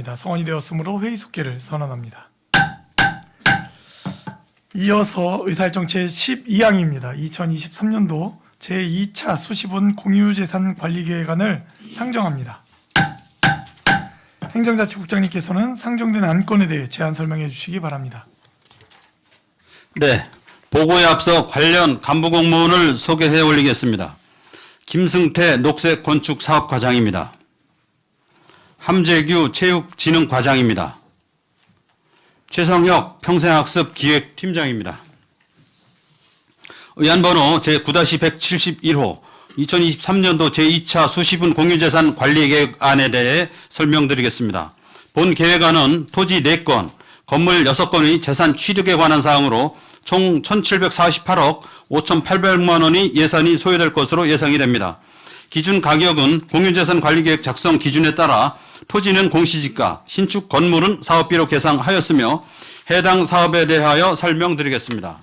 성원이 되었으므로 회의 속기를 선언합니다. 이어서 의사일정 제12항입니다. 2023년도 제2차 수시본 공유재산관리계획안을 상정합니다. 행정자치국장님께서는 상정된 안건에 대해 제안 설명해 주시기 바랍니다. 네, 보고에 앞서 관련 간부 공무원을 소개해 올리겠습니다. 김승태 녹색건축사업과장입니다. 함재규 체육진흥과장입니다. 최성혁 평생학습기획팀장입니다. 의안번호 제9-171호 2023년도 제2차 수시분 공유재산 관리계획안에 대해 설명드리겠습니다. 본 계획안은 토지 4건, 건물 6건의 재산 취득에 관한 사항으로 총 1,748억 5,800만 원의 예산이 소요될 것으로 예상이 됩니다. 기준 가격은 공유재산 관리계획 작성 기준에 따라 토지는 공시지가, 신축 건물은 사업비로 계상하였으며 해당 사업에 대하여 설명드리겠습니다.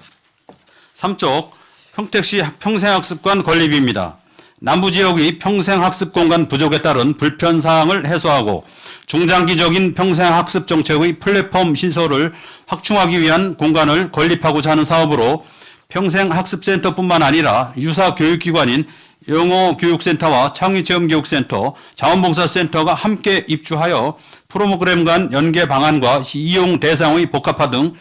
3쪽 평택시 평생학습관 건립입니다. 남부지역의 평생학습공간 부족에 따른 불편사항을 해소하고 중장기적인 평생학습 정책의 플랫폼 신설을 확충하기 위한 공간을 건립하고자 하는 사업으로 평생학습센터뿐만 아니라 유사 교육기관인 영어교육센터와 창의체험교육센터, 자원봉사센터가 함께 입주하여 프로그램 간 연계 방안과 이용 대상의 복합화 등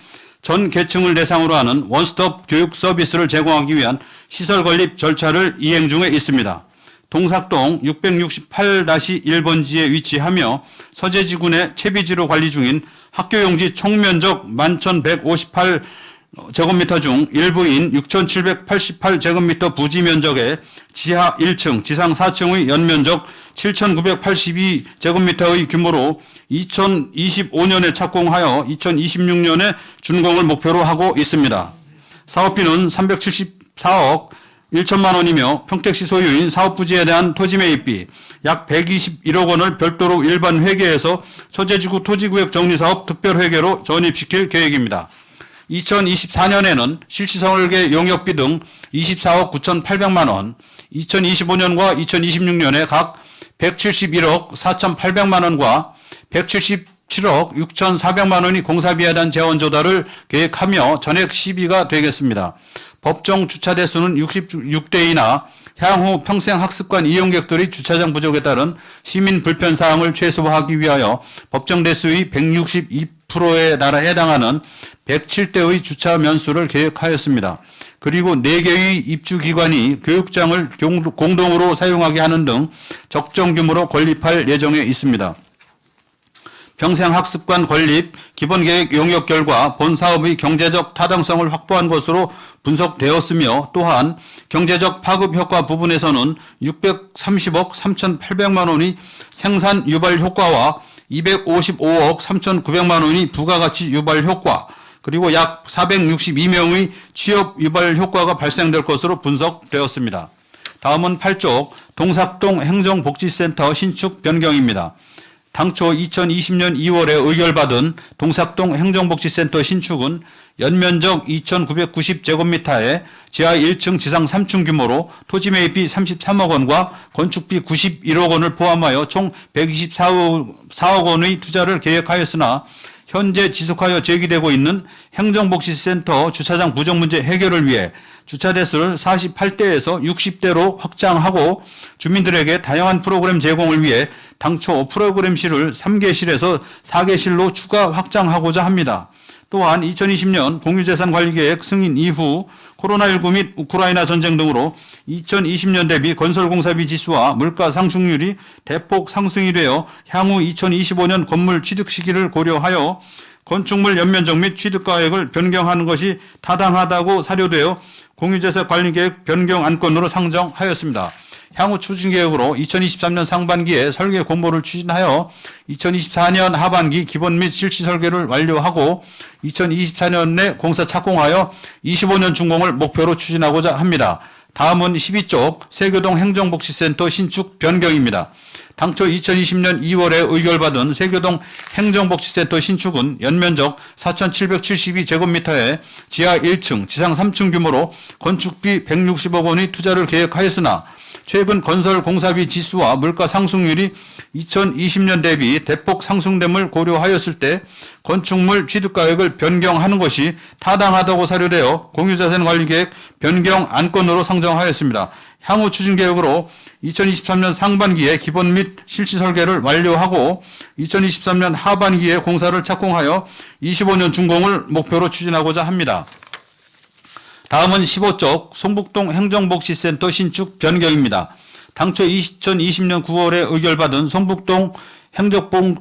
전 계층을 대상으로 하는 원스톱 교육 서비스를 제공하기 위한 시설 건립 절차를 이행 중에 있습니다. 동삭동 668-1번지에 위치하며 서재지군의 채비지로 관리 중인 학교용지 총면적 11,158제곱미터 중 일부인 6,788제곱미터 부지 면적에 지하 1층, 지상 4층의 연면적 7,982제곱미터의 규모로 2025년에 착공하여 2026년에 준공을 목표로 하고 있습니다. 사업비는 374억 1천만 원이며 평택시 소유인 사업부지에 대한 토지 매입비 약 121억 원을 별도로 일반 회계에서 서재지구 토지구역 정리사업 특별회계로 전입시킬 계획입니다. 2024년에는 실시설계 용역비 등 24억 9,800만 원, 2025년과 2026년에 각 171억 4,800만 원과 177억 6,400만 원이 공사비에 대한 재원 조달을 계획하며 전액 시비가 되겠습니다. 법정 주차 대수는 66대이나 향후 평생학습관 이용객들의 주차장 부족에 따른 시민 불편사항을 최소화하기 위하여 법정 대수의 162%에 해당하는 107대의 주차 면수를 계획하였습니다. 그리고 4개의 입주기관이 교육장을 공동으로 사용하게 하는 등 적정 규모로 건립할 예정에 있습니다. 평생학습관 건립 기본계획 용역 결과 본 사업의 경제적 타당성을 확보한 것으로 분석되었으며 또한 경제적 파급 효과 부분에서는 630억 3,800만 원의 생산 유발 효과와 255억 3,900만 원의 부가가치 유발 효과 그리고 약 462명의 취업 유발 효과가 발생될 것으로 분석되었습니다. 다음은 8쪽 동삭동 행정복지센터 신축 변경입니다. 당초 2020년 2월에 의결받은 동삭동 행정복지센터 신축은 연면적 2,990제곱미터에 지하 1층 지상 3층 규모로 토지 매입비 33억 원과 건축비 91억 원을 포함하여 총 124억 원의 투자를 계획하였으나 현재 지속하여 제기되고 있는 행정복지센터 주차장 부족 문제 해결을 위해 주차 대수를 48대에서 60대로 확장하고 주민들에게 다양한 프로그램 제공을 위해 당초 프로그램실을 3개실에서 4개실로 추가 확장하고자 합니다. 또한 2020년 공유재산관리계획 승인 이후 코로나19 및 우크라이나 전쟁 등으로 2020년 대비 건설공사비 지수와 물가 상승률이 대폭 상승이 되어 향후 2025년 건물 취득 시기를 고려하여 건축물 연면적 및 취득가액을 변경하는 것이 타당하다고 사료되어 공유재산관리계획 변경 안건으로 상정하였습니다. 향후 추진계획으로 2023년 상반기에 설계 공모를 추진하여 2024년 하반기 기본 및 실시 설계를 완료하고 2024년 내 공사 착공하여 25년 준공을 목표로 추진하고자 합니다. 다음은 12쪽 세교동 행정복지센터 신축 변경입니다. 당초 2020년 2월에 의결받은 세교동 행정복지센터 신축은 연면적 4,772제곱미터에 지하 1층, 지상 3층 규모로 건축비 160억 원의 투자를 계획하였으나 최근 건설 공사비 지수와 물가 상승률이 2020년 대비 대폭 상승됨을 고려하였을 때 건축물 취득가액을 변경하는 것이 타당하다고 사료되어 공유자산관리계획 변경 안건으로 상정하였습니다. 향후 추진계획으로 2023년 상반기에 기본 및 실시 설계를 완료하고 2023년 하반기에 공사를 착공하여 25년 준공을 목표로 추진하고자 합니다. 다음은 15쪽 송북동 행정복지센터 신축 변경입니다. 당초 2020년 9월에 의결받은 송북동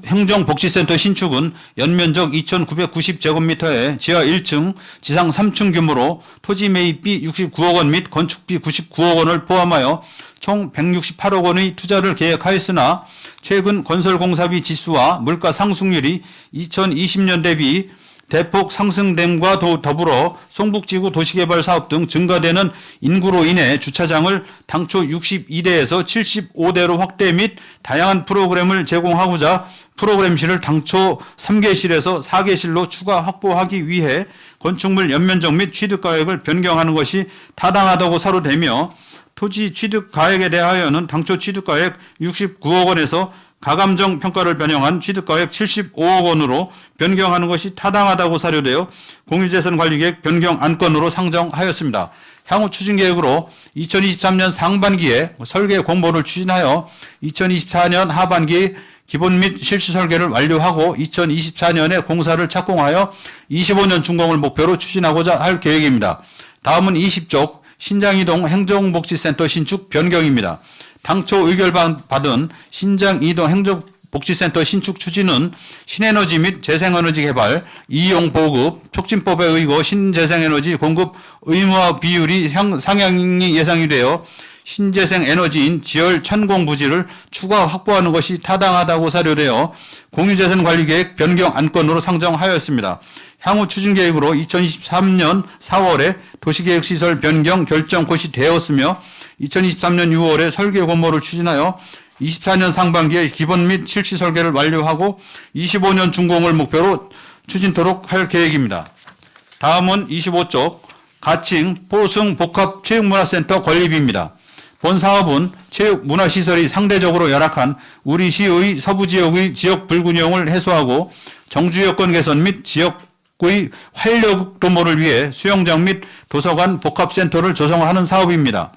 행정복지센터 신축은 연면적 2,990제곱미터에 지하 1층, 지상 3층 규모로 토지 매입비 69억 원 및 건축비 99억 원을 포함하여 총 168억 원의 투자를 계획하였으나 최근 건설공사비 지수와 물가 상승률이 2020년 대비 대폭 상승됨과 더불어 송북지구 도시개발 사업 등 증가되는 인구로 인해 주차장을 당초 62대에서 75대로 확대 및 다양한 프로그램을 제공하고자 프로그램실을 당초 3개실에서 4개실로 추가 확보하기 위해 건축물 연면적 및 취득가액을 변경하는 것이 타당하다고 사료되며 토지 취득가액에 대하여는 당초 취득가액 69억 원에서 가감정 평가를 변형한 취득가액 75억 원으로 변경하는 것이 타당하다고 사료되어 공유재산관리계획 변경 안건으로 상정하였습니다. 향후 추진계획으로 2023년 상반기에 설계 공모를 추진하여 2024년 하반기 기본 및 실시 설계를 완료하고 2024년에 공사를 착공하여 25년 준공을 목표로 추진하고자 할 계획입니다. 다음은 20쪽 신장이동 행정복지센터 신축 변경입니다. 당초 의결받은 신장이동 행정복지센터 신축 추진은 신에너지 및 재생에너지 개발, 이용 보급, 촉진법에 의거 신재생에너지 공급 의무화 비율이 상향이 예상이 되어 신재생에너지인 지열 천공 부지를 추가 확보하는 것이 타당하다고 사료되어 공유재산관리계획 변경 안건으로 상정하였습니다. 향후 추진계획으로 2023년 4월에 도시계획시설 변경 결정 고시 되었으며 2023년 6월에 설계 공모를 추진하여 24년 상반기에 기본 및 실시 설계를 완료하고 25년 준공을 목표로 추진토록 할 계획입니다. 다음은 25쪽 가칭 포승 복합 체육문화센터 건립입니다. 본 사업은 체육문화시설이 상대적으로 열악한 우리 시의 서부 지역의 지역 불균형을 해소하고 정주 여건 개선 및 지역의 활력 도모를 위해 수영장 및 도서관 복합센터를 조성하는 사업입니다.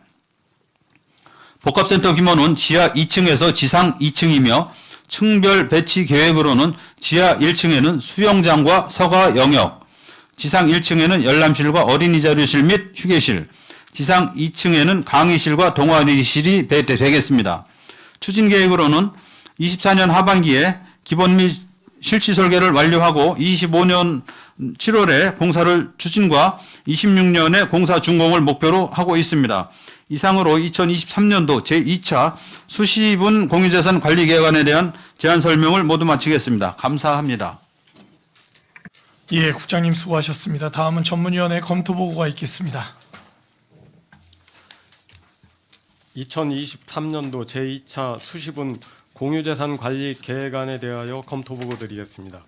복합센터 규모는 지하 2층에서 지상 2층이며 층별 배치 계획으로는 지하 1층에는 수영장과 서가 영역, 지상 1층에는 열람실과 어린이 자료실 및 휴게실, 지상 2층에는 강의실과 동아리실이 되겠습니다. 추진 계획으로는 24년 하반기에 기본 및 실시 설계를 완료하고 25년 7월에 공사를 추진과 26년에 공사 준공을 목표로 하고 있습니다. 이상으로 2023년도 제2차 수시분 공유재산 관리 계획안에 대한 제안 설명을 모두 마치겠습니다. 감사합니다. 예, 국장님 수고하셨습니다. 다음은 전문위원회 검토 보고가 있겠습니다. 2023년도 제2차 수시분 공유재산 관리 계획안에 대하여 검토 보고 드리겠습니다.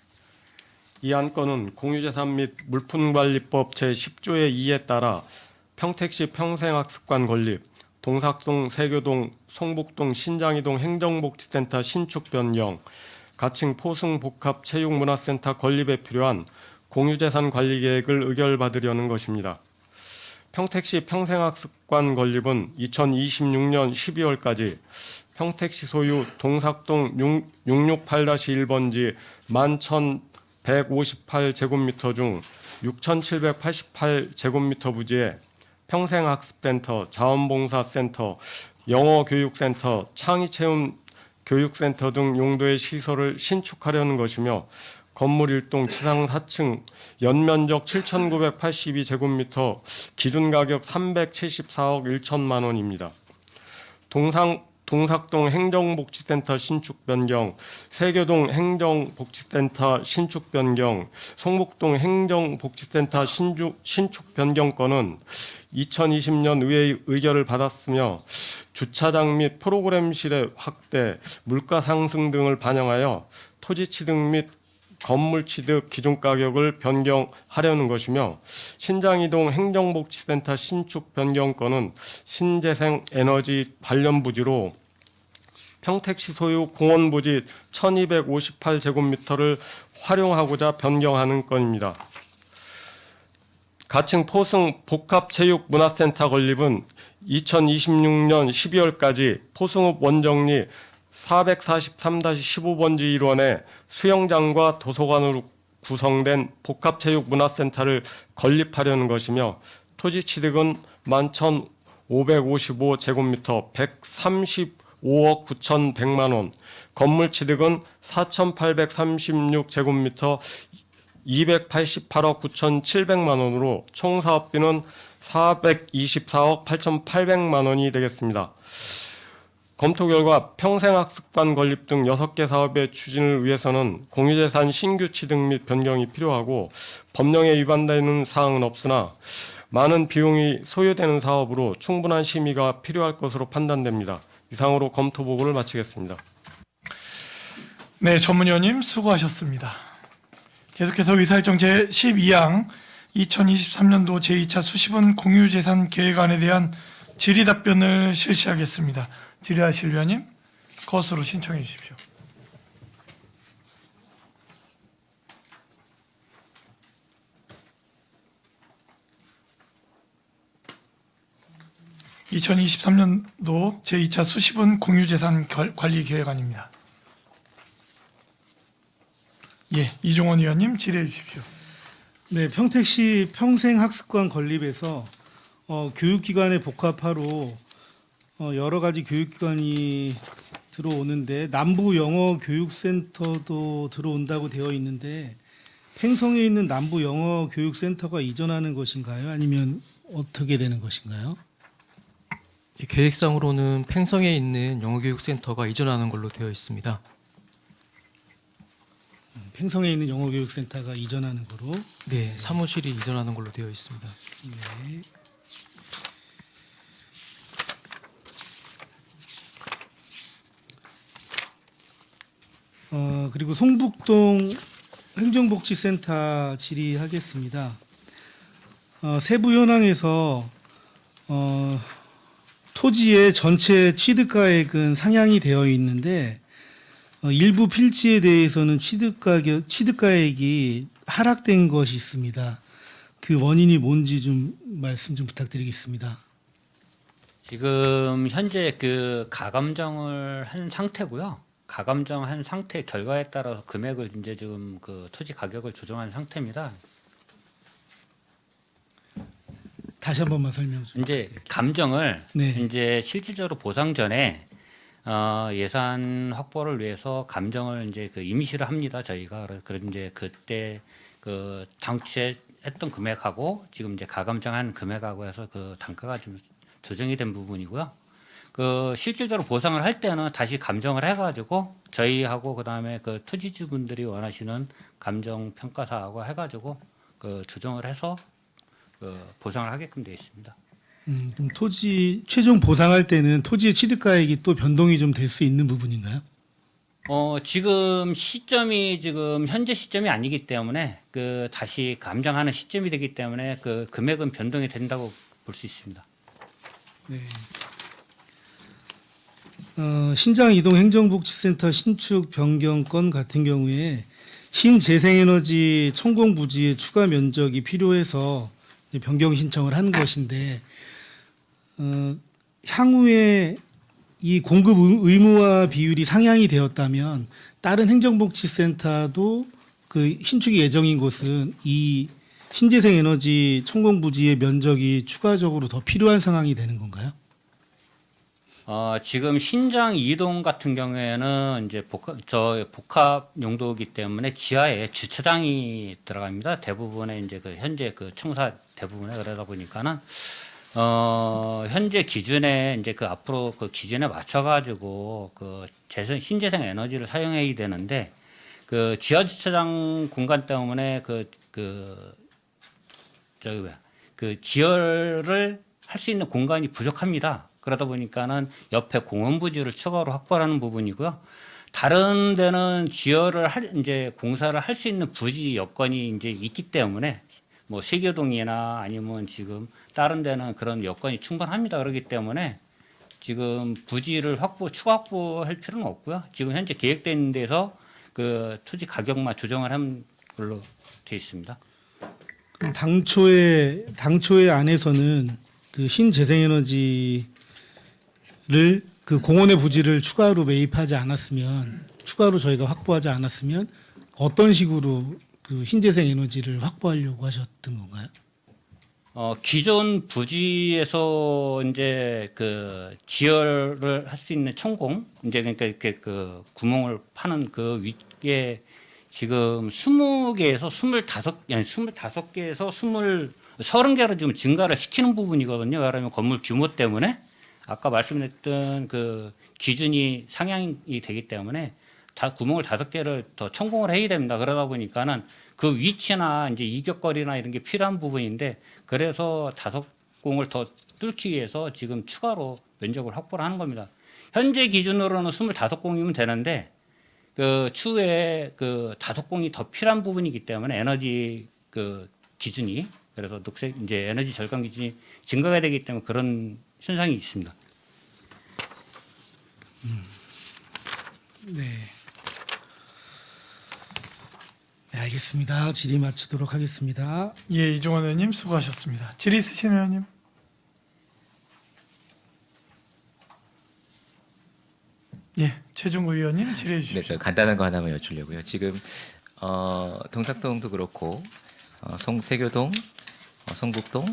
이 안건은 공유재산 및 물품관리법 제10조의 2에 따라 평택시 평생학습관 건립, 동삭동, 세교동, 송북동, 신장이동 행정복지센터 신축 변경, 가칭 포승 복합 체육문화센터 건립에 필요한 공유재산 관리 계획을 의결받으려는 것입니다. 평택시 평생학습관 건립은 2026년 12월까지 평택시 소유 동삭동 668-1번지 11,158제곱미터 중 6,788제곱미터 부지에 평생학습센터, 자원봉사센터, 영어교육센터, 창의체험 교육센터 등 용도의 시설을 신축하려는 것이며 건물 1동 지상 4층 연면적 7,982제곱미터 기준가격 374억 1천만 원입니다. 동삭동 행정복지센터 신축 변경, 세교동 행정복지센터 신축 변경, 송북동 행정복지센터 신축 변경 건은 2020년 의회의 의결을 받았으며 주차장 및 프로그램실의 확대, 물가 상승 등을 반영하여 토지 취득 및 건물 취득 기준 가격을 변경하려는 것이며 신장이동 행정복지센터 신축 변경권은 신재생 에너지 관련 부지로 평택시 소유 공원 부지 1258제곱미터를 활용하고자 변경하는 건입니다. 가칭 포승 복합체육문화센터 건립은 2026년 12월까지 포승읍 원정리 443-15번지 일원에 수영장과 도서관으로 구성된 복합체육문화센터를 건립하려는 것이며 토지 취득은 11,555제곱미터 135억 9,100만 원, 건물 취득은 4,836제곱미터 288억 9,700만 원으로 총 사업비는 424억 8,800만 원이 되겠습니다. 검토 결과 평생학습관 건립 등 6개 사업의 추진을 위해서는 공유재산 신규 취득 및 변경이 필요하고 법령에 위반되는 사항은 없으나 많은 비용이 소요되는 사업으로 충분한 심의가 필요할 것으로 판단됩니다. 이상으로 검토 보고를 마치겠습니다. 네, 전문위원님 수고하셨습니다. 계속해서 의사일정 제12항 2023년도 제2차 수시분 공유재산 계획안에 대한 질의 답변을 실시하겠습니다. 질의하실 위원님, 거스로 신청해 주십시오. (2023년도) 제2차 수시분 공유재산 관리 계획안입니다. 예, 이종원 의원님 질의해 주십시오. 네, 평택시 평생학습관 건립에서 교육기관의 복합화로 여러 가지 교육기관이 들어오는데 남부영어교육센터도 들어온다고 되어 있는데 팽성에 있는 남부영어교육센터가 이전하는 것인가요? 아니면 어떻게 되는 것인가요? 계획상으로는 팽성에 있는 영어교육센터가 이전하는 걸로 되어 있습니다. 팽성에 있는 영어교육센터가 이전하는 거로. 네, 사무실이 이전하는 걸로 되어 있습니다. 네. 그리고 송북동 행정복지센터 질의하겠습니다. 세부 현황에서 토지의 전체 취득가액은 상향이 되어 있는데 일부 필지에 대해서는 취득가액이 하락된 것이 있습니다. 그 원인이 뭔지 좀 말씀 좀 부탁드리겠습니다. 지금 현재 그 가감정을 한 상태고요. 가감정한 상태 결과에 따라서 금액을 이제 지금 그 토지 가격을 조정한 상태입니다. 다시 한 번만 설명 좀. 이제 감정을 네. 이제 실질적으로 보상 전에 예산 확보를 위해서 감정을 이제 그 임시로 합니다. 저희가 그런 이제 그때 그 당시에 했던 금액하고 지금 이제 가감정한 금액하고 해서 그 단가가 좀 조정이 된 부분이고요. 그 실질적으로 보상을 할 때는 다시 감정을 해가지고 저희하고 그 다음에 그 토지주분들이 원하시는 감정 평가사하고 해가지고 그 조정을 해서 그 보상을 하게끔 되어 있습니다. 그럼 토지 최종 보상할 때는 토지의 취득가액이 또 변동이 좀 될 수 있는 부분인가요? 지금 시점이 지금 현재 시점이 아니기 때문에 그 다시 감정하는 시점이 되기 때문에 그 금액은 변동이 된다고 볼 수 있습니다. 네. 신장이동행정복지센터 신축 변경권 같은 경우에 신재생에너지 천공 부지의 추가 면적이 필요해서 변경 신청을 한 것인데 향후에 이 공급 의무화 비율이 상향이 되었다면 다른 행정복지센터도 그 신축이 예정인 곳은 이 신재생에너지 천공 부지의 면적이 추가적으로 더 필요한 상황이 되는 건가요? 지금 신장 이동 같은 경우에는 이제 복합 용도이기 때문에 지하에 주차장이 들어갑니다. 대부분의 이제 그 현재 그 청사 대부분에 그러다 보니까는 현재 기준에 이제 그 앞으로 그 기준에 맞춰가지고 그 신재생 에너지를 사용해야 되는데 그 지하 주차장 공간 때문에 그 지열을 할 수 있는 공간이 부족합니다. 그러다 보니까는 옆에 공원 부지를 추가로 확보하는 부분이고요. 다른 데는 이제 공사를 할 수 있는 부지 여건이 이제 있기 때문에 뭐 세교동이나 아니면 지금 다른 데는 그런 여건이 충분합니다. 그렇기 때문에 지금 부지를 추가 확보할 필요는 없고요. 지금 현재 계획되어 있는 데서 그 토지 가격만 조정을 한 걸로 되어 있습니다. 그럼 당초에 안에서는 그 신재생에너지를 그 공원의 부지를 추가로 매입하지 않았으면, 추가로 저희가 확보하지 않았으면 어떤 식으로 그 신재생에너지를 확보하려고 하셨던 건가요? 기존 부지에서 이제 그 지열을 할 수 있는 천공, 이제 그러니까 이렇게 그 구멍을 파는 그 위에 지금 20개에서 25개에서 30개로 지금 증가를 시키는 부분이거든요. 왜냐하면 건물 규모 때문에 아까 말씀드렸던 그 기준이 상향이 되기 때문에 구멍을 5개를 더 천공을 해야 됩니다. 그러다 보니까는 그 위치나 이제 이격거리나 이런 게 필요한 부분인데, 그래서 5공을 더 뚫기 위해서 지금 추가로 면적을 확보를 하는 겁니다. 현재 기준으로는 25공이면 되는데 그 추후에 그 5공이 더 필요한 부분이기 때문에 에너지 그 기준이, 그래서 녹색 이제 에너지 절감 기준이 증가가 되기 때문에 그런 현상이 있습니다. 네. 네, 알겠습니다. 질의 마치도록 하겠습니다. 예, 이종원 의원님 수고하셨습니다. 질의 있으신 의원님? 예, 최종구 의원님 질의해 네, 주십시오. 저 간단한 거 하나만 여쭈려고요. 지금 동삭동도 그렇고 세교동, 성북동,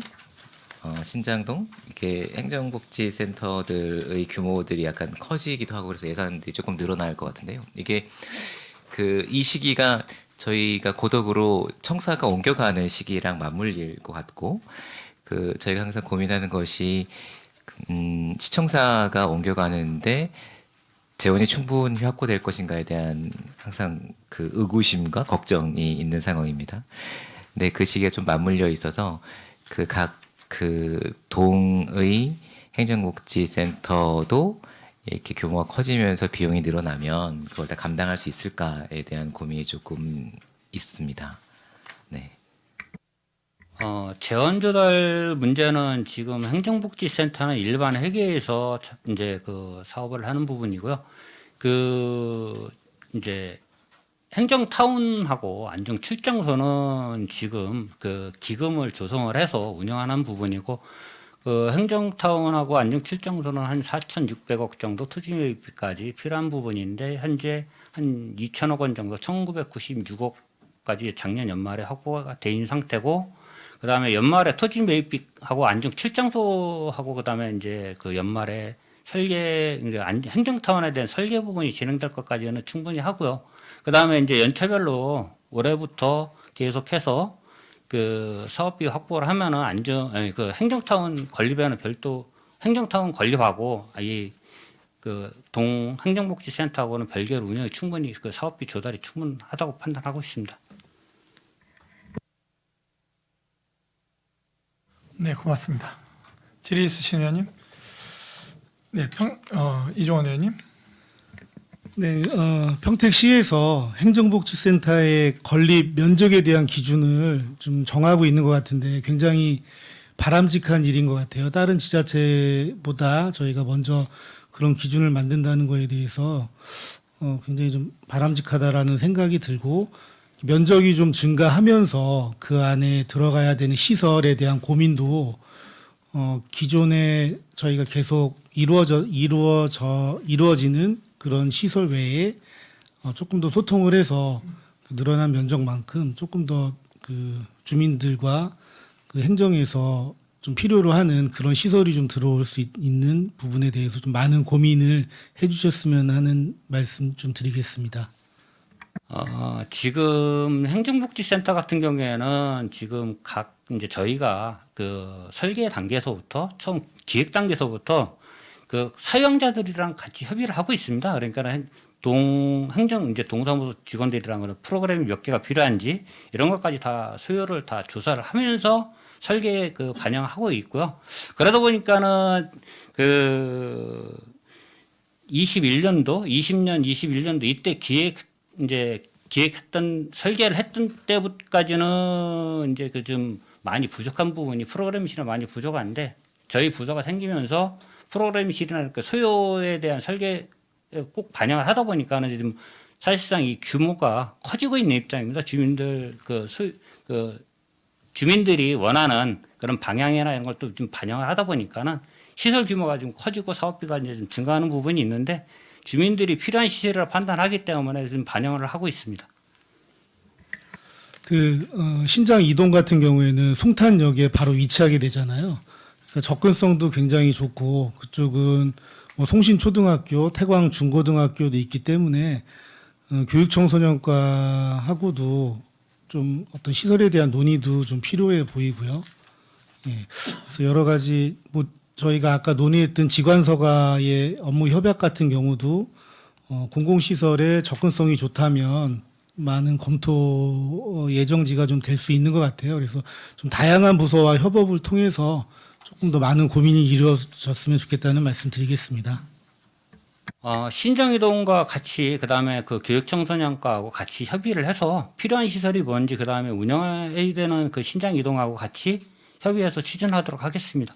신장동 이렇게 행정복지센터들의 규모들이 약간 커지기도 하고 그래서 예산들이 조금 늘어날 것 같은데요. 이게 이 시기가 저희가 고덕으로 청사가 옮겨가는 시기랑 맞물릴 것 같고, 저희가 항상 고민하는 것이 시청사가 옮겨가는데 재원이 충분히 확보될 것인가에 대한 항상 그 의구심과 걱정이 있는 상황입니다. 근데 그 시기가 좀 맞물려 있어서 각 동의 행정복지센터도 이렇게 규모가 커지면서 비용이 늘어나면 그걸 다 감당할 수 있을까에 대한 고민이 조금 있습니다. 네. 재원 조달 문제는 지금 행정복지센터는 일반 회계에서 이제 그 사업을 하는 부분이고요. 이제 행정타운하고 안중출장소는 지금 그 기금을 조성을 해서 운영하는 부분이고, 그 행정타운하고 안중출장소는 한 4,600억 정도 토지 매입비까지 필요한 부분인데, 현재 한 2천억 원 정도 1,996억까지 작년 연말에 확보가 돼 있는 상태고, 그다음에 연말에 토지 매입비하고 안중 출장소하고 그다음에 이제 그 연말에 설계 이제 행정타운에 대한 설계 부분이 진행될 것까지는 충분히 하고요. 그다음에 이제 연차별로 올해부터 계속해서 그 사업비 확보를 하면은 그 행정타운 건립에는 별도 행정타운 건립하고 아예 그 동 행정복지센터하고는 별개로 운영이 충분히 그 사업비 조달이 충분하다고 판단하고 있습니다. 네, 고맙습니다. 질의 있으신 의원님? 네, 이종원 의원님? 네, 평택시에서 행정복지센터의 건립 면적에 대한 기준을 좀 정하고 있는 것 같은데 굉장히 바람직한 일인 것 같아요. 다른 지자체보다 저희가 먼저 그런 기준을 만든다는 거에 대해서 굉장히 좀 바람직하다라는 생각이 들고, 면적이 좀 증가하면서 그 안에 들어가야 되는 시설에 대한 고민도 기존에 저희가 계속 이루어지는 그런 시설 외에 조금 더 소통을 해서 늘어난 면적만큼 조금 더 그 주민들과 그 행정에서 좀 필요로 하는 그런 시설이 좀 들어올 수 있는 부분에 대해서 좀 많은 고민을 해주셨으면 하는 말씀 좀 드리겠습니다. 지금 행정복지센터 같은 경우에는 지금 이제 저희가 그 설계 단계에서부터 처음 기획 단계에서부터 그 사용자들이랑 같이 협의를 하고 있습니다. 그러니까 이제 동사무소 직원들이랑 프로그램이 몇 개가 필요한지 이런 것까지 다 수요를 다 조사를 하면서 설계에 반영하고 있고요. 그러다 보니까는 21년도, 20년, 21년도 이때 기획했던 설계를 했던 때까지는 이제 그 좀 많이 부족한 부분이 프로그램실이 많이 부족한데 저희 부서가 생기면서 프로그램실이나 그 소요에 대한 설계 꼭 반영을 하다 보니까는 지금 사실상 이 규모가 커지고 있는 입장입니다. 주민들이 원하는 그런 방향이나 이런 걸 또 좀 반영을 하다 보니까는 시설 규모가 좀 커지고 사업비가 이제 좀 증가하는 부분이 있는데 주민들이 필요한 시설을 판단하기 때문에 지금 반영을 하고 있습니다. 신장 이동 같은 경우에는 송탄역에 바로 위치하게 되잖아요. 그러니까 접근성도 굉장히 좋고 그쪽은 뭐 송신초등학교, 태광 중고등학교도 있기 때문에 교육청소년과하고도 좀 어떤 시설에 대한 논의도 좀 필요해 보이고요. 예. 그래서 여러 가지 뭐 저희가 아까 논의했던 지관서가의 업무 협약 같은 경우도 공공시설의 접근성이 좋다면 많은 검토 예정지가 좀 될 수 있는 것 같아요. 그래서 좀 다양한 부서와 협업을 통해서 조금 더 많은 고민이 이루어졌으면 좋겠다는 말씀 드리겠습니다. 신정이동과 같이 그다음에 그 교육청소년과하고 같이 협의를 해서 필요한 시설이 뭔지 그다음에 운영해야 되는 그 신장이동하고 같이 협의해서 추진하도록 하겠습니다.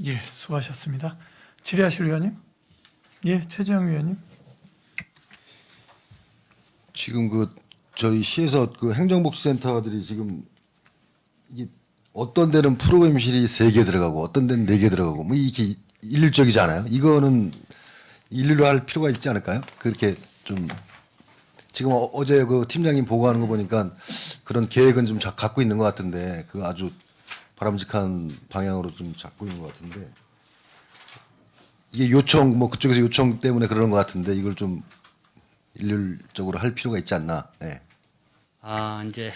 예, 수고하셨습니다. 질의하실 위원님? 예, 최재형 위원님. 지금 저희 시에서 행정복지센터들이 지금 이게 어떤 데는 프로그램실이 3개 들어가고 어떤 데는 4개 들어가고 뭐 이게 일률적이지 않아요? 이거는 일률로 할 필요가 있지 않을까요? 그렇게 좀 지금 어제 그 팀장님 보고하는 거 보니까 그런 계획은 좀 갖고 있는 것 같은데 그 아주 바람직한 방향으로 좀 잡고 있는 것 같은데 이게 요청 뭐 그쪽에서 요청 때문에 그러는 것 같은데 이걸 좀 일률적으로 할 필요가 있지 않나? 네. 이제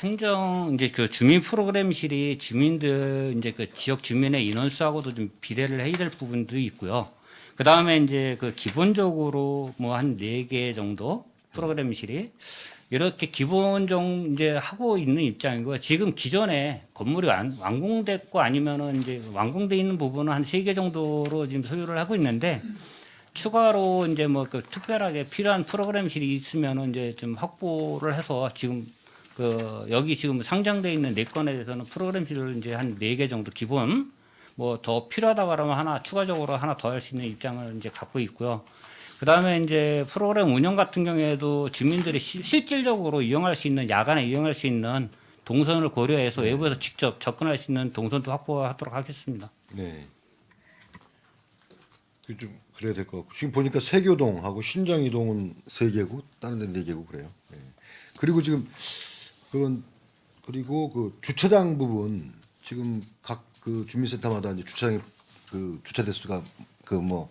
이제 그 주민 프로그램실이 주민들 이제 그 지역 주민의 인원수하고도 좀 비례를 해야 될 부분도 있고요. 그 다음에 이제 그 기본적으로 뭐 한 4개 정도 프로그램실이 이렇게 기본적 이제 하고 있는 입장이고요. 지금 기존에 건물이 완공됐고 아니면은 이제 완공돼 있는 부분은 한 3개 정도로 지금 소유를 하고 있는데 추가로 이제 뭐 그 특별하게 필요한 프로그램실이 있으면은 이제 좀 확보를 해서 지금 여기 지금 상장돼 있는 4건에 대해서는 프로그램실을 이제 한 4개 정도 기본 뭐 더 필요하다 그러면 추가적으로 하나 더 할 수 있는 입장을 이제 갖고 있고요. 그다음에 이제 프로그램 운영 같은 경우에도 주민들이 실질적으로 이용할 수 있는 야간에 이용할 수 있는 동선을 고려해서 외부에서 직접 접근할 수 있는 동선도 확보하도록 하겠습니다. 네. 좀 그래야 될 것 같고 지금 보니까 세교동하고 신장이동은 3개고 다른 데는 4개고 그래요. 네. 그리고 지금 그리고 그 주차장 부분 지금 각 그 주민센터마다 이제 주차장이 주차 대수가 뭐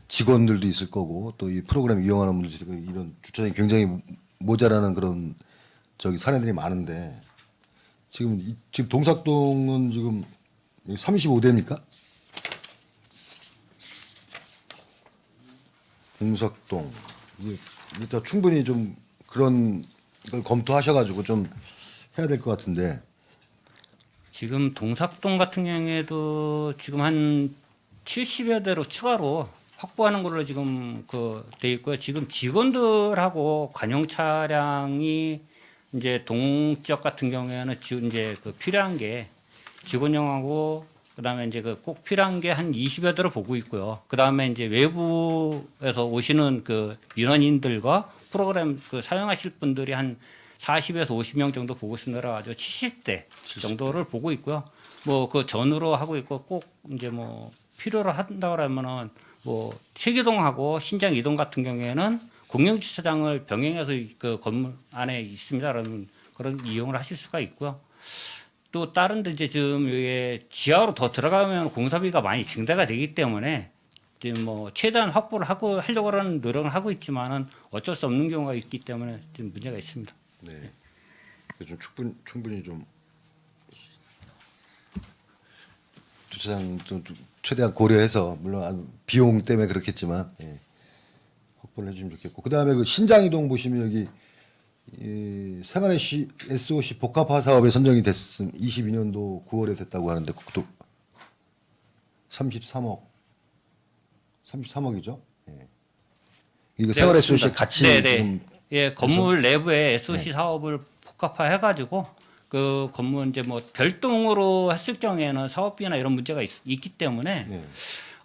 직원들도 있을 거고 또 이 프로그램 이용하는 분들이 이런 주차장이 굉장히 모자라는 그런 사례들이 많은데 지금 동삭동은 지금 35대입니까? 동삭동 일단 충분히 좀 그런 걸 검토하셔가지고 좀 해야 될 것 같은데 지금 동삭동 같은 경우에도 지금 한 70여 대로 추가로 확보하는 걸로 지금 돼 있고요. 지금 직원들하고 관용 차량이 이제 동지역 같은 경우에는 지금 이제 필요한 게 직원용하고 그다음에 이제 꼭 필요한 게 한 20여 대로 보고 있고요. 그다음에 이제 외부에서 오시는 민원인들과 프로그램 사용하실 분들이 한 40에서 50명 정도 보고 있습니다. 가지고 70대 정도를 보고 있고요. 뭐 전후로 하고 있고 꼭 이제 뭐 필요로 한다 그러면은 뭐 세계동하고 신장 이동 같은 경우에는 공영 주차장을 병행해서 건물 안에 있습니다. 그런 이용을 하실 수가 있고요. 또 다른 데 이제 지금 여기 지하로 더 들어가면 공사비가 많이 증대가 되기 때문에 지금 뭐 최대한 확보를 하려고 하는 노력을 하고 있지만은 어쩔 수 없는 경우가 있기 때문에 좀 문제가 있습니다. 네. 좀 충분히 좀 주차장 좀 최대한 고려해서 물론 비용 때문에 그렇겠지만 확보를 해주면 좋겠고 그 다음에 신장이동 보시면 여기 생활의 SOC 복합화 사업에 선정이 됐음 22년도 9월에 됐다고 하는데 국도 33억 33억이죠. 예. 이거 네, 생활 SOC 그렇습니다. 같이 네네. 지금 예, 건물 내부에 SOC 사업을 복합화해가지고 그 건물 이제 뭐 별도로 했을 경우에는 사업비나 이런 문제가 있기 때문에 네.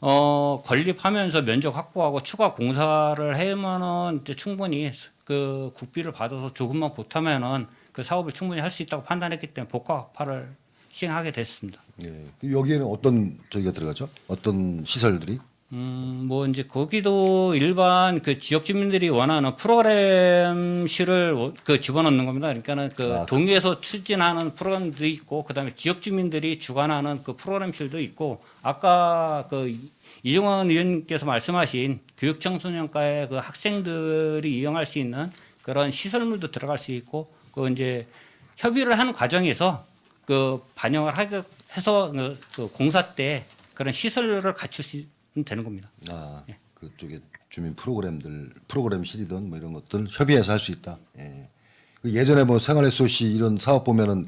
건립하면서 면적 확보하고 추가 공사를 하면은 이제 충분히 그 국비를 받아서 조금만 보태면은 그 사업을 충분히 할 수 있다고 판단했기 때문에 복합화를 시행하게 됐습니다. 예. 여기에는 어떤 저기가 들어가죠? 어떤 시설들이? 뭐 이제 거기도 일반 그 지역 주민들이 원하는 프로그램실을 그 집어넣는 겁니다. 그러니까는 그 동의에서 추진하는 프로그램도 있고, 그다음에 지역 주민들이 주관하는 그 프로그램실도 있고, 아까 그 이종원 의원님께서 말씀하신 교육 청소년과의 그 학생들이 이용할 수 있는 그런 시설물도 들어갈 수 있고, 그 이제 협의를 하는 과정에서 그 반영을 하게 해서 그 공사 때 그런 시설을 갖출 수 되는 겁니다. 그쪽에 주민 프로그램실이든 뭐 이런 것들 협의해서 할 수 있다. 예. 그 예전에 뭐 생활 SOC 이런 사업 보면은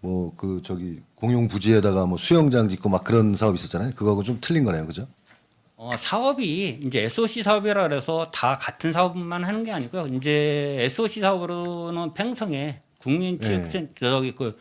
뭐 그 저기 공용 부지에다가 뭐 수영장 짓고 막 그런 사업 있었잖아요. 그거하고 좀 틀린 거네요, 그죠? 사업이 이제 SOC 사업이라 그래서 다 같은 사업만 하는 게 아니고요. 이제 SOC 사업으로는 팽성에 국민체육센터 저기 그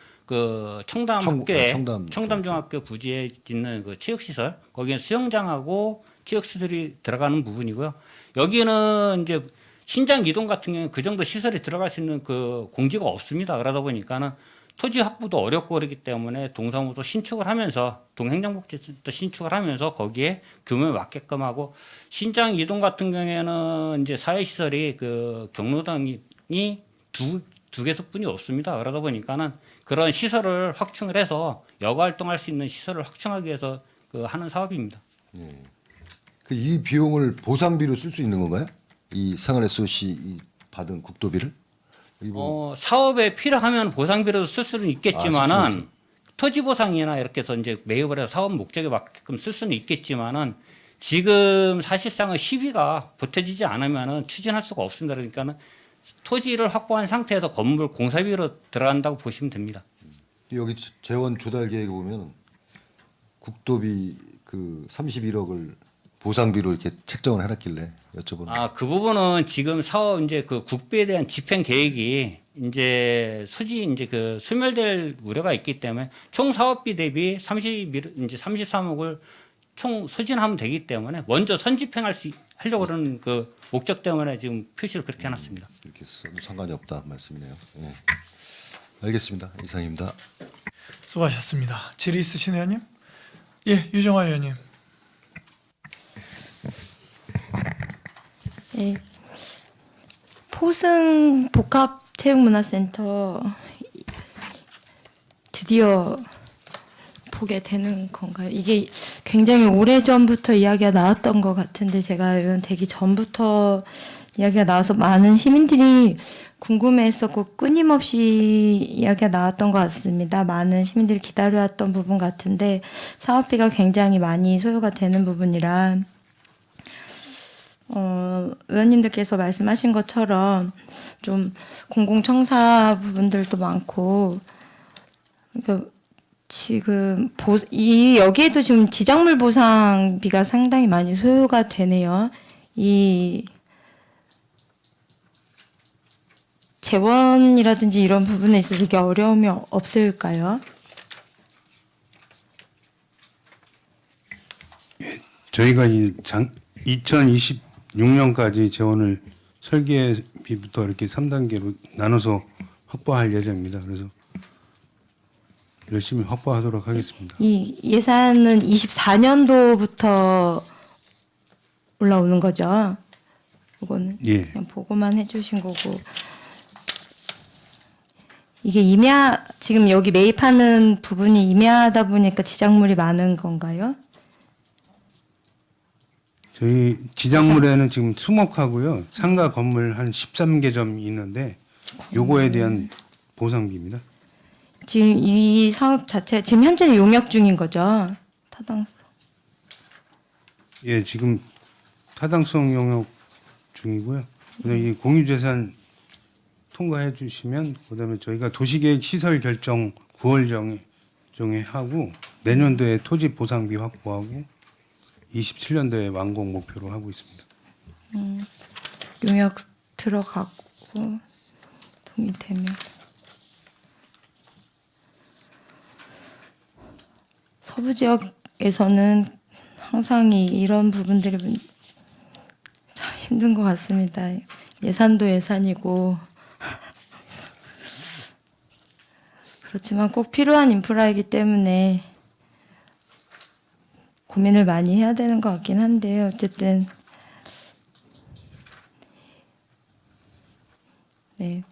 청담학교에 청담중학교 부지에 있는 그 체육시설 거기에 수영장하고 체육시설이 들어가는 부분이고요. 여기는 이제 신장 이동 같은 경우는 그 정도 시설이 들어갈 수 있는 그 공지가 없습니다. 그러다 보니까는 토지 확보도 어렵고 그렇기 때문에 동사무소 신축을 하면서 동행정복지센터 신축을 하면서 거기에 규모에 맞게끔 하고 신장 이동 같은 경우에는 이제 사회시설이 그 경로당이 두 개소뿐이 없습니다. 그러다 보니까는 그런 시설을 확충을 해서 여가 활동할 수 있는 시설을 확충하기 위해서 그 하는 사업입니다. 그 이 비용을 보상비로 쓸 수 있는 건가요? 이 생활 SOC 이 받은 국도비를? 사업에 필요하면 보상비로도 쓸 수는 있겠지만은 쓸 수 있어요. 토지 보상이나 이렇게 해서 이제 매입을 해서 사업 목적에 맞게끔 쓸 수는 있겠지만은 지금 사실상은 시비가 보태지지 않으면은 추진할 수가 없습니다. 그러니까는 토지를 확보한 상태에서 건물 공사비로 들어간다고 보시면 됩니다. 여기 재원 조달 계획에 보면 국도비 그 31억을 보상비로 이렇게 책정을 해놨길래 여쭤보는. 그 부분은 지금 사업 이제 그 국비에 대한 집행 계획이 이제 이제 그 소멸될 우려가 있기 때문에 총 사업비 대비 이제 33억을 총 소진하면 되기 때문에 먼저 하려고 그러는 그 목적 때문에 지금 표시를 그렇게 해놨습니다. 이렇게 써도 상관이 없다 말씀이네요. 예. 알겠습니다. 이상입니다. 수고하셨습니다. 질의 있으신 의원님? 예, 유정화 의원님. 네. 포승 복합체육문화센터 드디어 보게 되는 건가요? 이게 굉장히 오래전부터 이야기가 나왔던 것 같은데 제가 의원 되기 전부터 이야기가 나와서 많은 시민들이 궁금해했었고 끊임없이 이야기가 나왔던 것 같습니다. 많은 시민들이 기다려왔던 부분 같은데 사업비가 굉장히 많이 소요가 되는 부분이라 의원님들께서 말씀하신 것처럼 좀 공공청사 부분들도 많고 그러니까 지금 여기에도 지금 지작물 보상비가 상당히 많이 소요가 되네요. 이 재원이라든지 이런 부분에 있어서 이게 어려움이 없을까요? 저희가 2026년까지 재원을 설계비부터 이렇게 3단계로 나눠서 확보할 예정입니다. 그래서 열심히 확보하도록 하겠습니다. 이 예산은 24년도부터 올라오는 거죠? 이거는 예. 그냥 보고만 해주신 거고 이게 지금 여기 매입하는 부분이 임야다 보니까 지작물이 많은 건가요? 저희 지작물에는 지금 수목하고요. 상가 건물 한 13개 점이 있는데 요거에 대한 보상비입니다. 지금 이 사업 자체 지금 현재 용역 중인 거죠? 타당성. 예, 지금 타당성 영역 중이고요. 그다음에 이 공유재산 통과해 주시면 그다음에 저희가 도시계획 시설 결정 9월 정에 하고 내년도에 토지 보상비 확보하고 27년도에 완공 목표로 하고 있습니다. 용역 들어가고 동의되면 서부 지역에서는 항상 이런 부분들이 참 힘든 것 같습니다. 예산도 예산이고 그렇지만 꼭 필요한 인프라이기 때문에 고민을 많이 해야 되는 것 같긴 한데요. 어쨌든 네,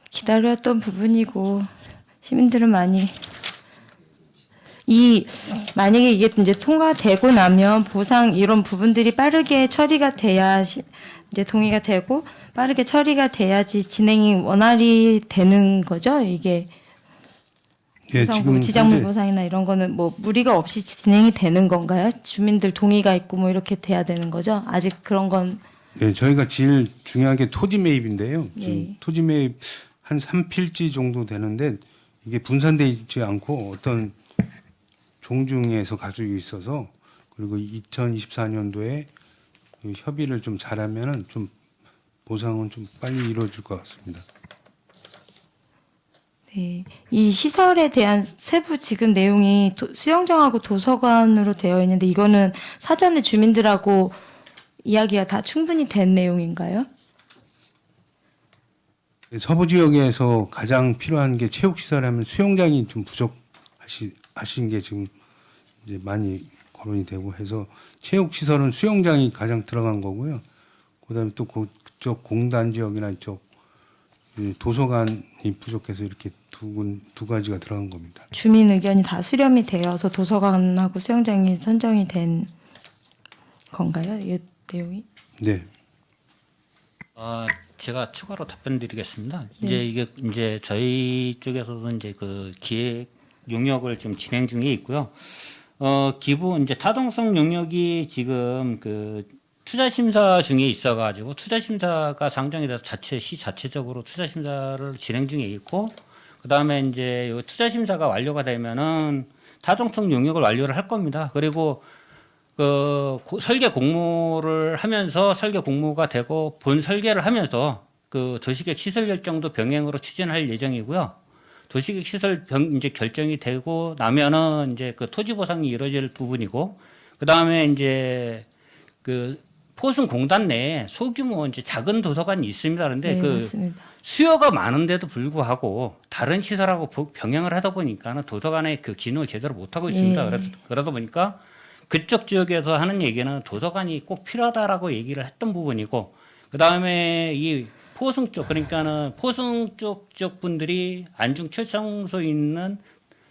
기다렸던 부분이고 시민들은 많이 만약에 이게 이제 통과되고 나면 보상 이런 부분들이 빠르게 처리가 돼야 이제 동의가 되고 빠르게 처리가 돼야지 진행이 원활히 되는 거죠. 이게 예, 지금 지장물 현재 보상이나 이런 거는 뭐 무리가 없이 진행이 되는 건가요? 주민들 동의가 있고 뭐 이렇게 돼야 되는 거죠? 아직 그런 건 예, 저희가 제일 중요한 게 토지 매입인데요. 예. 지금 토지 매입 한 3필지 정도 되는데 이게 분산돼 있지 않고 어떤 종중에서 가지고 있어서 그리고 2024년도에 협의를 좀 잘하면은 좀 보상은 좀 빨리 이루어질 것 같습니다. 네, 이 시설에 대한 세부 지금 내용이 수영장하고 도서관으로 되어 있는데 이거는 사전에 주민들하고 이야기가 다 충분히 된 내용인가요? 서부 지역에서 가장 필요한 게 체육 시설하면 수영장이 좀 부족하신 게 지금 이제 많이 거론이 되고 해서 체육 시설은 수영장이 가장 들어간 거고요. 그다음에 또 그쪽 공단 지역이나 이쪽 도서관이 부족해서 이렇게 두 가지가 들어간 겁니다. 주민 의견이 다 수렴이 되어서 도서관하고 수영장이 선정이 된 건가요? 이 내용이? 네. 제가 추가로 답변드리겠습니다. 이제 저희 쪽에서도 이제 그 기획 용역을 지금 진행 중에 있고요. 기본 이제 타당성 용역이 지금 그 투자 심사 중에 있어가지고 투자 심사가 상정이 돼서 시 자체적으로 투자 심사를 진행 중에 있고, 그 다음에 이제 요 투자 심사가 완료가 되면은 타당성 용역을 완료를 할 겁니다. 그리고 그 설계 공모를 하면서 설계 공모가 되고 본 설계를 하면서 그 도시계획 시설 결정도 병행으로 추진할 예정이고요. 도시계획 시설 이제 결정이 되고 나면은 이제 그 토지 보상이 이루어질 부분이고, 그 다음에 이제 그 포승 공단 내에 소규모 이제 작은 도서관이 있습니다. 그런데 네, 그 맞습니다. 수요가 많은데도 불구하고 다른 시설하고 병행을 하다 보니까는 도서관의 그 기능을 제대로 못 하고 있습니다. 예. 그러다 보니까 그쪽 지역에서 하는 얘기는 도서관이 꼭 필요하다라고 얘기를 했던 부분이고, 그 다음에 이 포승 쪽, 그러니까는 포승 쪽 분들이 안중 철창소 있는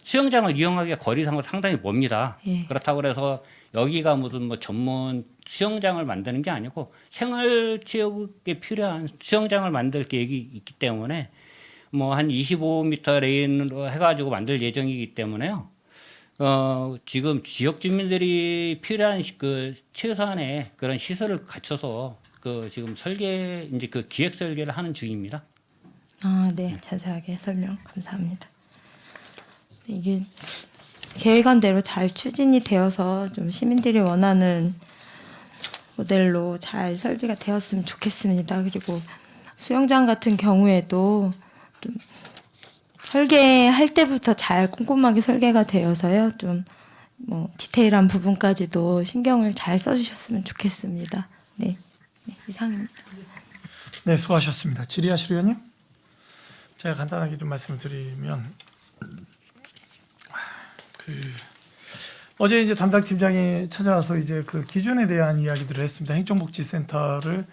수영장을 이용하기가 거리상으로 상당히 멉니다. 예. 그렇다고 그래서 여기가 무슨 뭐 전문 수영장을 만드는 게 아니고 생활체육에 필요한 수영장을 만들 계획이 있기 때문에 뭐 한 25m 레인으로 해가지고 만들 예정이기 때문에요. 지금 지역 주민들이 필요한 그 최소한의 그런 시설을 갖춰서 그 지금 이제 그 기획 설계를 하는 중입니다. 네, 자세하게 설명 감사합니다. 이게 계획안 대로 잘 추진이 되어서 좀 시민들이 원하는 모델로 잘 설계가 되었으면 좋겠습니다. 그리고 수영장 같은 경우에도 좀 설계할 때부터 잘 꼼꼼하게 설계가 되어서요. 좀 뭐 디테일한 부분까지도 신경을 잘 써주셨으면 좋겠습니다. 네, 이상입니다. 네, 수고하셨습니다. 질의하실 의원님? 제가 간단하게 좀 말씀을 드리면 어제 이제 담당 팀장이 찾아와서 이제 그 기준에 대한 이야기들을 했습니다. 행정복지센터를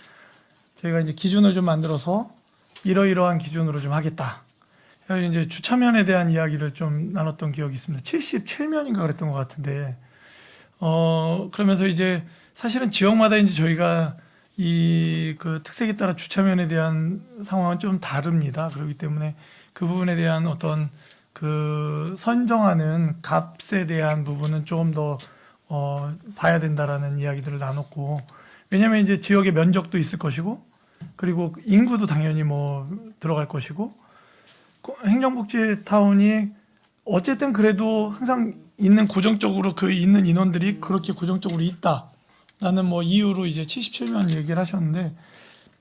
저희가 이제 기준을 좀 만들어서 이러이러한 기준으로 좀 하겠다. 그래서 이제 주차면에 대한 이야기를 좀 나눴던 기억이 있습니다. 77면인가 그랬던 것 같은데, 그러면서 이제 사실은 지역마다 이제 저희가 이 그 특색에 따라 주차면에 대한 상황은 좀 다릅니다. 그렇기 때문에 그 부분에 대한 어떤 그 선정하는 값에 대한 부분은 조금 더 봐야 된다라는 이야기들을 나눴고, 왜냐하면 이제 지역의 면적도 있을 것이고, 그리고 인구도 당연히 뭐 들어갈 것이고, 행정복지 타운이 어쨌든 그래도 항상 있는 고정적으로 그 있는 인원들이 그렇게 고정적으로 있다라는 뭐 이유로 이제 77명 얘기를 하셨는데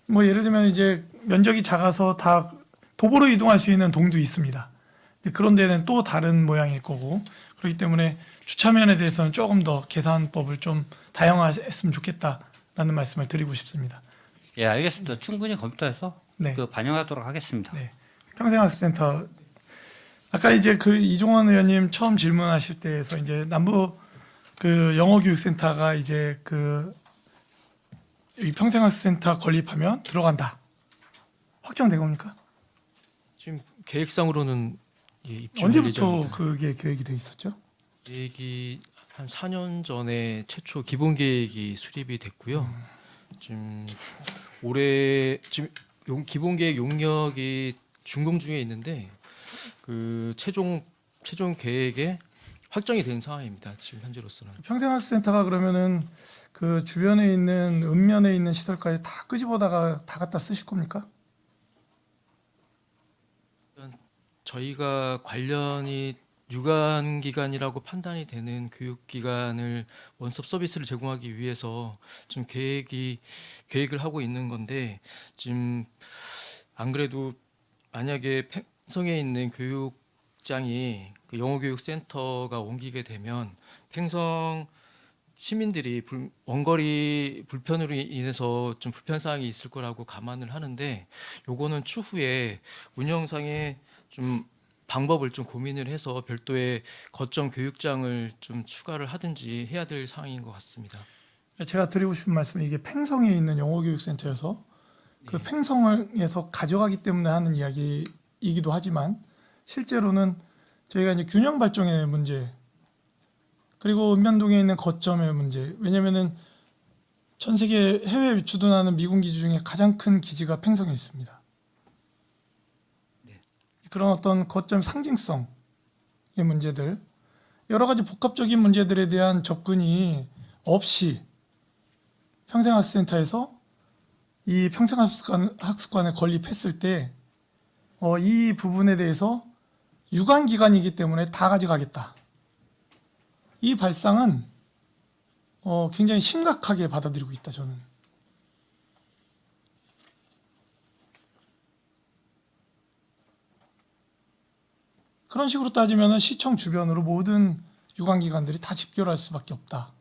뭐 예를 들면 이제 면적이 작아서 다 도보로 이동할 수 있는 동도 있습니다. 근데 그런 데는 또 다른 모양일 거고 그렇기 때문에 주차면에 대해서는 조금 더 계산법을 좀 다양화했으면 좋겠다라는 말씀을 드리고 싶습니다. 예, 알겠습니다. 충분히 검토해서 네. 그 반영하도록 하겠습니다. 네. 평생학습센터 아까 이제 그 이종원 의원님 처음 질문하실 때에서 이제 남부 그 영어교육센터가 이제 그 이 평생학습센터 건립하면 들어간다. 확정된 겁니까? 지금 계획상으로는 예, 입주할 언제부터 예정입니다. 그게 계획이 돼 있었죠? 계획이 한 4년 전에 최초 기본 계획이 수립이 됐고요. 지금 올해 지금 기본 계획 용역이 준공 중에 있는데 그 최종 계획에 확정이 된 상황입니다. 지금 현재로서는. 평생학습센터가 그러면은 그 주변에 있는 읍면에 있는 시설까지 다 끄집어다가 다 갖다 쓰실 겁니까? 저희가 관련이 유관 기관이라고 판단이 되는 교육 기관을 원스톱 서비스를 제공하기 위해서 지금 계획을 하고 있는 건데 지금 안 그래도 만약에 팽성에 있는 교육장이 그 영어교육센터가 옮기게 되면 팽성 시민들이 원거리 불편으로 인해서 좀 불편 사항이 있을 거라고 감안을 하는데 요거는 추후에 운영상에 좀 방법을 좀 고민을 해서 별도의 거점 교육장을 좀 추가를 하든지 해야 될 상황인 것 같습니다. 제가 드리고 싶은 말씀은 이게 팽성에 있는 영어교육센터여서 그 팽성에서 가져가기 때문에 하는 이야기이기도 하지만 실제로는 저희가 이제 균형 발전의 문제 그리고 읍면동에 있는 거점의 문제 왜냐면은 전 세계 해외 주둔하는 미군 기지 중에 가장 큰 기지가 팽성에 있습니다. 그런 어떤 거점 상징성의 문제들 여러 가지 복합적인 문제들에 대한 접근이 없이 평생학습센터에서 이 평생학습관을 건립했을 때 이 부분에 대해서 유관기관이기 때문에 다 가져가겠다. 이 발상은 굉장히 심각하게 받아들이고 있다 저는. 그런 식으로 따지면 시청 주변으로 모든 유관기관들이 다 집결할 수밖에 없다.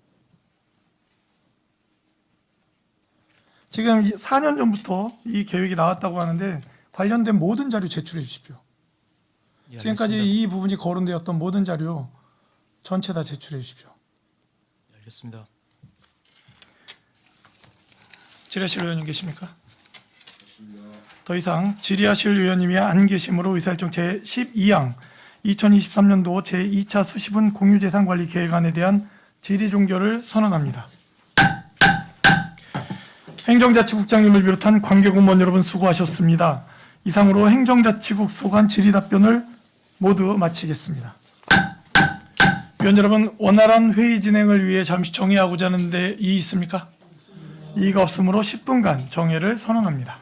지금 4년 전부터 이 계획이 나왔다고 하는데 관련된 모든 자료 제출해 주십시오. 예, 지금까지 알겠습니다. 이 부분이 거론되었던 모든 자료 전체 다 제출해 주십시오. 예, 알겠습니다. 질의하실 의원님 계십니까? 더 이상 질의하실 의원님이 안 계시므로 의사일정 제12항 2023년도 제2차 수시분 공유재산관리 계획안에 대한 질의 종결을 선언합니다. 행정자치국장님을 비롯한 관계공무원 여러분 수고하셨습니다. 이상으로 행정자치국 소관 질의 답변을 모두 마치겠습니다. 위원 여러분, 원활한 회의 진행을 위해 잠시 정회하고자 하는데 이의 있습니까? 이의가 없으므로 10분간 정회를 선언합니다.